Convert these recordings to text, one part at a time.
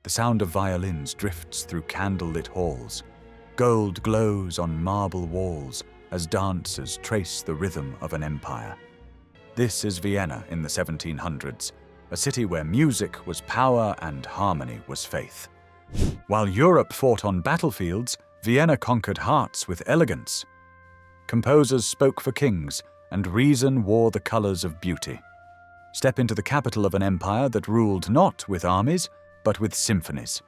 The sound of violins drifts through candlelit halls. Gold glows on marble walls as dancers trace the rhythm of an empire. This is Vienna in the 1700s, a city where music was power and harmony was faith. While Europe fought on battlefields, Vienna conquered hearts with elegance. Composers spoke for kings, and reason wore the colors of beauty. Step into the capital of an empire that ruled not with armies, but with symphonies.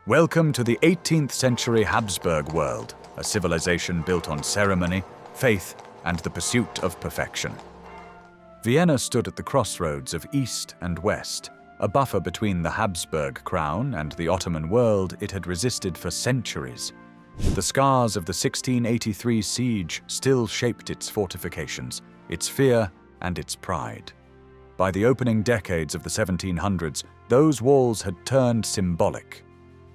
Welcome to the 18th century Habsburg world, a civilization built on ceremony, faith, and the pursuit of perfection. Vienna stood at the crossroads of East and West, a buffer between the Habsburg crown and the Ottoman world it had resisted for centuries. The scars of the 1683 siege still shaped its fortifications, its fear, and its pride. By the opening decades of the 1700s, those walls had turned symbolic.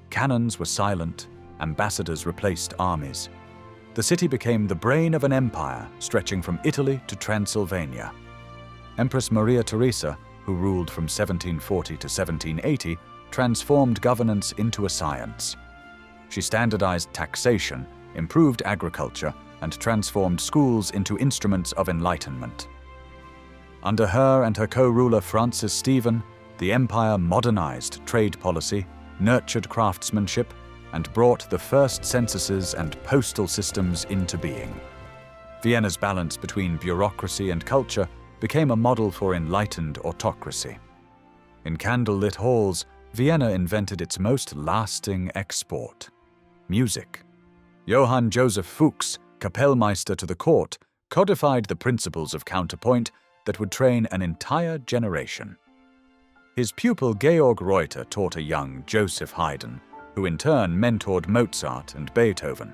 Cannons were silent, ambassadors replaced armies. The city became the brain of an empire stretching from Italy to Transylvania. Empress Maria Theresa, who ruled from 1740 to 1780, transformed governance into a science. She standardized taxation, improved agriculture, and transformed schools into instruments of enlightenment. Under her and her co-ruler Francis Stephen, the empire modernized trade policy, nurtured craftsmanship, and brought the first censuses and postal systems into being. Vienna's balance between bureaucracy and culture became a model for enlightened autocracy. In candlelit halls, Vienna invented its most lasting export: music. Johann Joseph Fuchs, Kapellmeister to the court, codified the principles of counterpoint that would train an entire generation. His pupil Georg Reuter taught a young Joseph Haydn, who in turn mentored Mozart and Beethoven.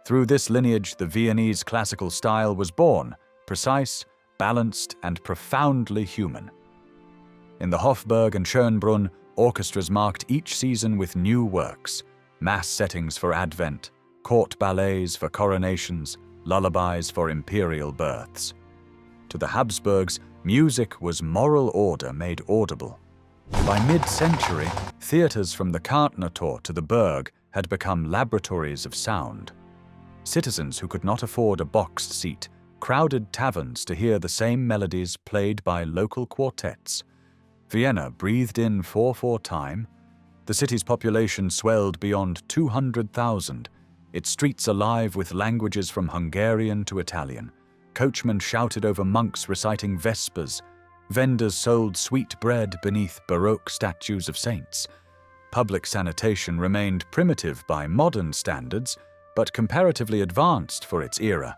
Through this lineage, the Viennese classical style was born, precise, balanced, and profoundly human. In the Hofburg and Schönbrunn, orchestras marked each season with new works: mass settings for Advent, court ballets for coronations, lullabies for imperial births. To the Habsburgs, music was moral order made audible. By mid-century, theatres from the Kärntnertor to the Burg had become laboratories of sound. Citizens who could not afford a boxed seat crowded taverns to hear the same melodies played by local quartets. Vienna breathed in 4/4 time. The city's population swelled beyond 200,000, its streets alive with languages from Hungarian to Italian. Coachmen shouted over monks reciting vespers. Vendors sold sweet bread beneath Baroque statues of saints. Public sanitation remained primitive by modern standards, but comparatively advanced for its era.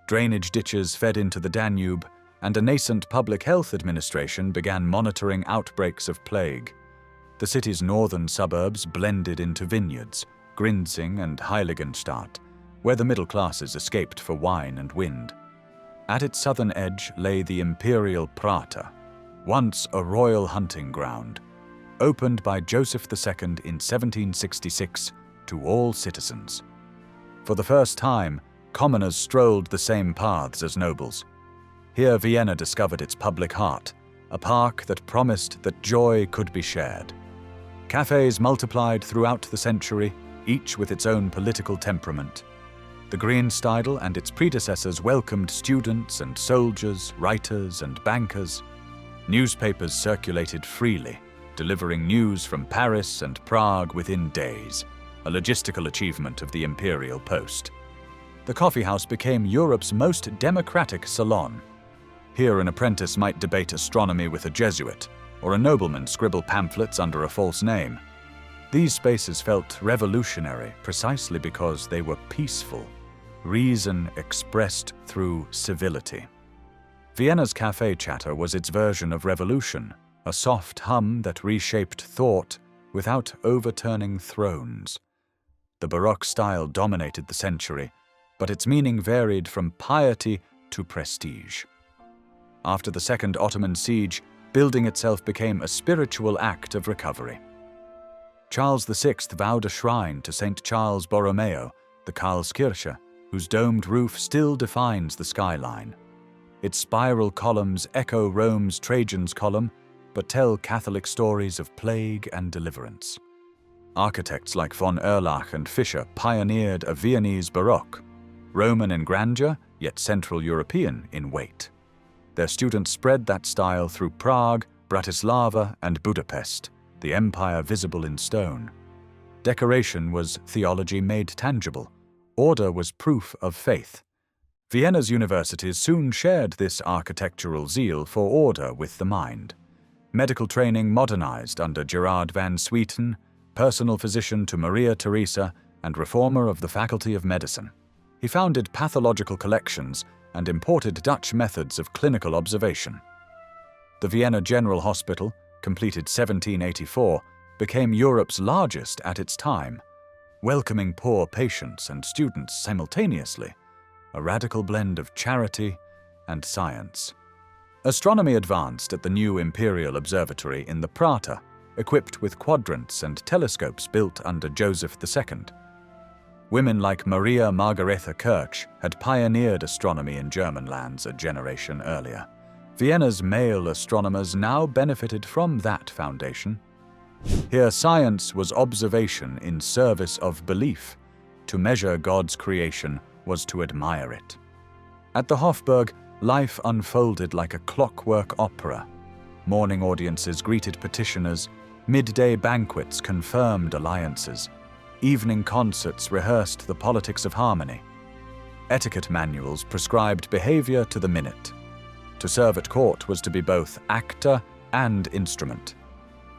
Drainage ditches fed into the Danube, and a nascent public health administration began monitoring outbreaks of plague. The city's northern suburbs blended into vineyards, Grinzing and Heiligenstadt, where the middle classes escaped for wine and wind. At its southern edge lay the imperial Prater, once a royal hunting ground, opened by Joseph II in 1766 to all citizens. For the first time, commoners strolled the same paths as nobles. Here Vienna discovered its public heart, a park that promised that joy could be shared. Cafés multiplied throughout the century, each with its own political temperament. The Greenstidel and its predecessors welcomed students and soldiers, writers and bankers. Newspapers circulated freely, delivering news from Paris and Prague within days, a logistical achievement of the imperial post. The coffeehouse became Europe's most democratic salon. Here an apprentice might debate astronomy with a Jesuit, or a nobleman scribble pamphlets under a false name. These spaces felt revolutionary precisely because they were peaceful, reason expressed through civility. Vienna's café chatter was its version of revolution, a soft hum that reshaped thought without overturning thrones. The Baroque style dominated the century, but its meaning varied from piety to prestige. After the Second Ottoman siege, building itself became a spiritual act of recovery. Charles VI vowed a shrine to St. Charles Borromeo, the Karlskirche, whose domed roof still defines the skyline. Its spiral columns echo Rome's Trajan's column, but tell Catholic stories of plague and deliverance. Architects like von Erlach and Fischer pioneered a Viennese Baroque, Roman in grandeur, yet Central European in weight. Their students spread that style through Prague, Bratislava, and Budapest, the empire visible in stone. Decoration was theology made tangible. Order was proof of faith. Vienna's universities soon shared this architectural zeal for order with the mind. Medical training modernized under Gerard van Swieten, personal physician to Maria Theresa and reformer of the Faculty of Medicine. He founded pathological collections and imported Dutch methods of clinical observation. The Vienna General Hospital, completed 1784, became Europe's largest at its time, welcoming poor patients and students simultaneously, a radical blend of charity and science. Astronomy advanced at the new Imperial Observatory in the Prater, equipped with quadrants and telescopes built under Joseph II. Women like Maria Margaretha Kirch had pioneered astronomy in German lands a generation earlier. Vienna's male astronomers now benefited from that foundation. Here science was observation in service of belief. To measure God's creation was to admire it. At the Hofburg, life unfolded like a clockwork opera. Morning audiences greeted petitioners, midday banquets confirmed alliances, evening concerts rehearsed the politics of harmony. Etiquette manuals prescribed behavior to the minute. To serve at court was to be both actor and instrument.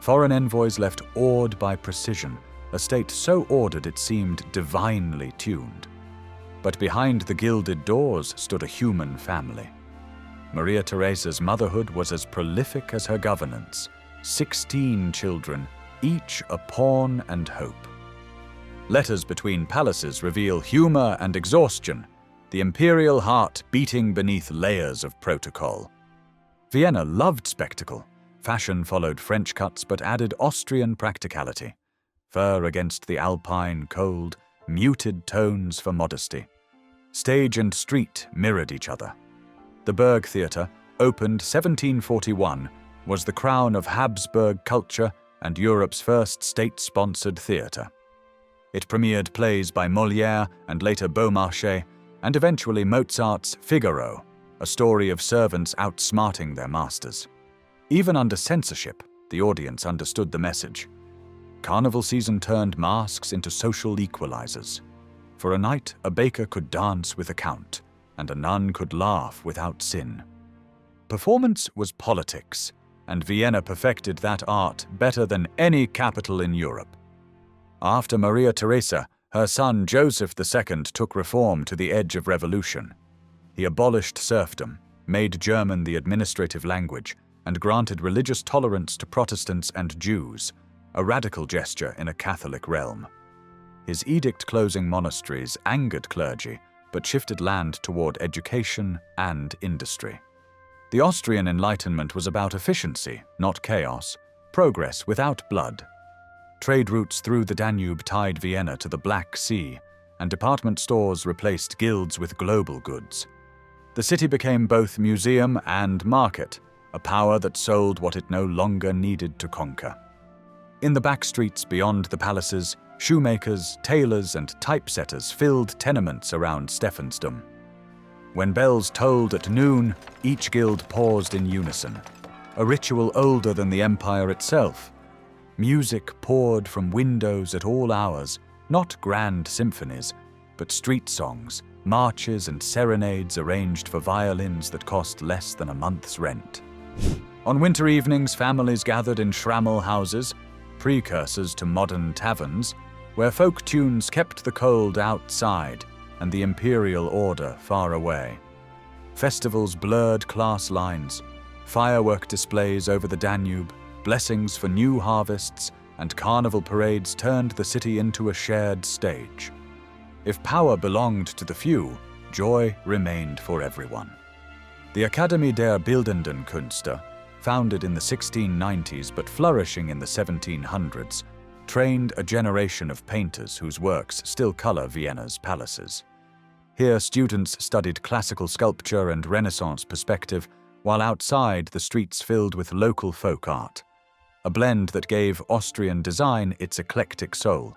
Foreign envoys left awed by precision, a state so ordered it seemed divinely tuned. But behind the gilded doors stood a human family. Maria Theresa's motherhood was as prolific as her governance. 16 children, each a pawn and hope. Letters between palaces reveal humor and exhaustion, the imperial heart beating beneath layers of protocol. Vienna loved spectacle. Fashion followed French cuts but added Austrian practicality. Fur against the alpine cold, muted tones for modesty. Stage and street mirrored each other. The Burg Theatre, opened 1741, was the crown of Habsburg culture and Europe's first state-sponsored theatre. It premiered plays by Molière and later Beaumarchais, and eventually Mozart's Figaro, a story of servants outsmarting their masters. Even under censorship, the audience understood the message. Carnival season turned masks into social equalizers. For a night, a baker could dance with a count, and a nun could laugh without sin. Performance was politics, and Vienna perfected that art better than any capital in Europe. After Maria Theresa, her son Joseph II took reform to the edge of revolution. He abolished serfdom, made German the administrative language, and granted religious tolerance to Protestants and Jews, a radical gesture in a Catholic realm. His edict closing monasteries angered clergy, but shifted land toward education and industry. The Austrian Enlightenment was about efficiency, not chaos, progress without blood. Trade routes through the Danube tied Vienna to the Black Sea, and department stores replaced guilds with global goods. The city became both museum and market, a power that sold what it no longer needed to conquer. In the back streets beyond the palaces, shoemakers, tailors, and typesetters filled tenements around Stephansdom. When bells tolled at noon, each guild paused in unison, a ritual older than the empire itself. Music poured from windows at all hours, not grand symphonies, but street songs, marches, and serenades arranged for violins that cost less than a month's rent. On winter evenings, families gathered in Schrammel houses, precursors to modern taverns, where folk tunes kept the cold outside and the imperial order far away. Festivals blurred class lines, firework displays over the Danube, blessings for new harvests, and carnival parades turned the city into a shared stage. If power belonged to the few, joy remained for everyone. The Akademie der Bildenden Künste, founded in the 1690s but flourishing in the 1700s, trained a generation of painters whose works still color Vienna's palaces. Here students studied classical sculpture and Renaissance perspective, while outside the streets filled with local folk art. a blend that gave Austrian design its eclectic soul.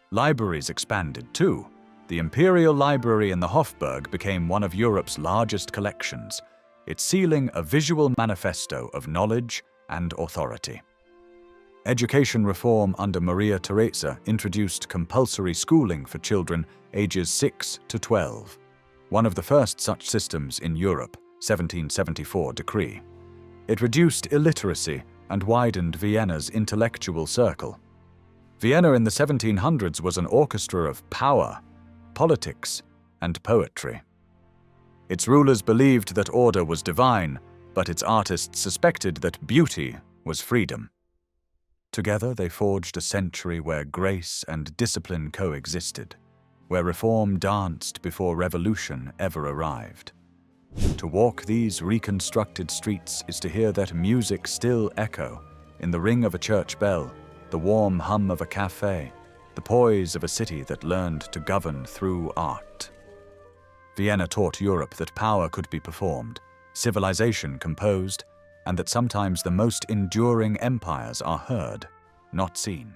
Libraries expanded too. The Imperial Library in the Hofburg became one of Europe's largest collections, its ceiling a visual manifesto of knowledge and authority. Education reform under Maria Theresa introduced compulsory schooling for children ages 6 to 12, one of the first such systems in Europe, 1774 decree. It reduced illiteracy and widened Vienna's intellectual circle. Vienna in the 1700s was an orchestra of power, politics, and poetry. Its rulers believed that order was divine, but its artists suspected that beauty was freedom. Together they forged a century where grace and discipline coexisted, where reform danced before revolution ever arrived. To walk these reconstructed streets is to hear that music still echo in the ring of a church bell, the warm hum of a café, the poise of a city that learned to govern through art. Vienna taught Europe that power could be performed, civilization composed, and that sometimes the most enduring empires are heard, not seen.